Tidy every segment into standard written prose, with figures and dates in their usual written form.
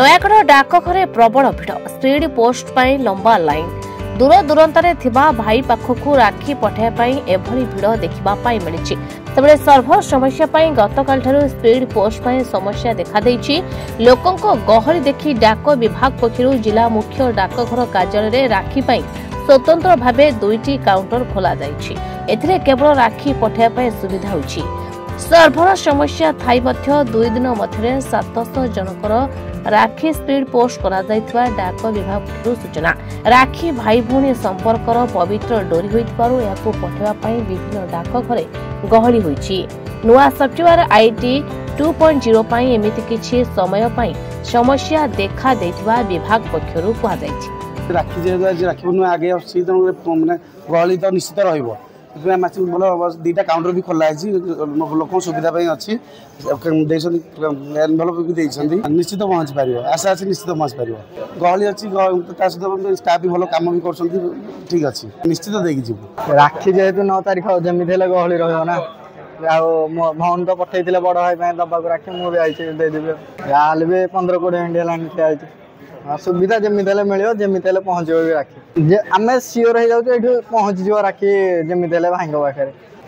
नयागढ़ डाकघरे प्रबल भिड़ speed post पर लंबा लाइन दूर दूरंतरे थिबा भाई पाखकु राखी पठाइबाई एभली भिड़ देखा मिली। तबे सर्भर समस्या गतकाल स्पीड पोस्ट पर समस्या देखा लोकों गहली देखि डाक विभाग पक्षरु जिला मुख्य डाकघर कार्यालय राखी स्वतंत्र भावे 2टी काउंटर खोला जाइछि। एथिरे केवल राखी पठाइबाई सुविधा होछि। सर्भर समस्या थाई मध्य 2 दिन मध्य 700 जनकर राखी स्पीड पोस्ट करा जायथिबा डाक विभाग पक्षरु सूचना। राखी भाई भौणी संपर्कर पवित्र डोरी होइतबारु याकु पठाइबा पई विभिन्न डाकघरे गहली होइछि। नुआ सॉफ्टवेयर आईटी 2.0 पई एमिति किछि समय पई समस्या देखा देथिबा विभाग पक्षरु कहै जायछि। राखी जे राखी पूर्णिमा आगे माने गहली तो निश्चित रहिबो। भल 2टा काउंटर भी खोला लोक सुविधा अच्छी एनवेलप भी निश्चित पहुँच पार आशा अच्छी निश्चित पहुँच पार गहली अच्छी सहित स्टाफ भी भल कम भी कर ठीक अच्छे निश्चित देगी राखी जेहेतु 9 तारीख जमी गहली रहा भौन तो पठे बड़ भाई दबाक राखी मुझे देदेवी याल भी 15-20 मिनट है सुविधा जमी मिले जमी पहुँच राखी आम सियोर हो जाऊँ पहुँच जा राखी जमी भाई पाखे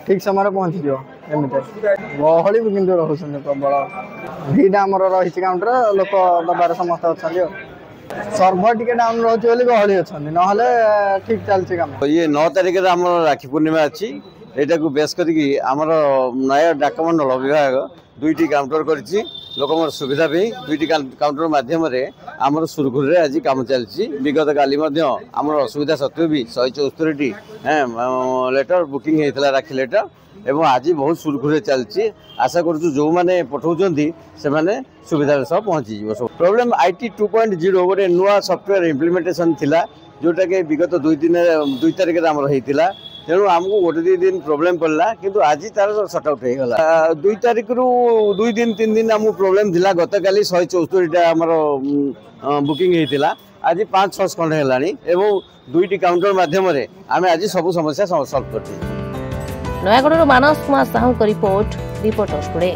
ठीक समय पहुँच जमी गहली भी कितु रोच प्रबल 2टा आम रही काउंटर लोक दबार समस्त अच्छा सर्भर टी डाउन रोचे गहली अच्छा ना ठीक चलती कम ये 9 तारिख राखी पूर्णिमा अच्छी यहाँ को बेस करके आमर नया डाकमंडल विभाग 2टी काउंटर कर लोक सुविधा पे 2टी काउंटर माध्यम आमर सुरखुरी आज कम चलती विगत काली आमर असुविधा सत्वे भी 174टी लेटर बुकिंग होता राखी लेटर एवं आज बहुत सुरखुरी चलती आशा करूँ जो मैंने पठाऊँ से सुविधा सह पहुँची प्रोब्लेम आईटी 2.0 गोटे नुआ सॉफ्टवेयर इम्प्लीमेंटेशन थिला जोटा कि विगत 2 तारिख होता तेणु आमको 1-2 दिन प्रोब्लेम पड़ा किंतु आज तार सट आउट हो गला 2 तारिख रु 2 दिन 3 दिन आम प्रोब्लेम थिला गत काली 174टा आमर बुकिंग होता आज 5-6 खंड है एवं 2टी काउंटर माध्यम आम आज सब समस्या सॉल्व कर। नयागढ़ मानस कुमार साहू का रिपोर्ट रिपोर्टर्स टुडे।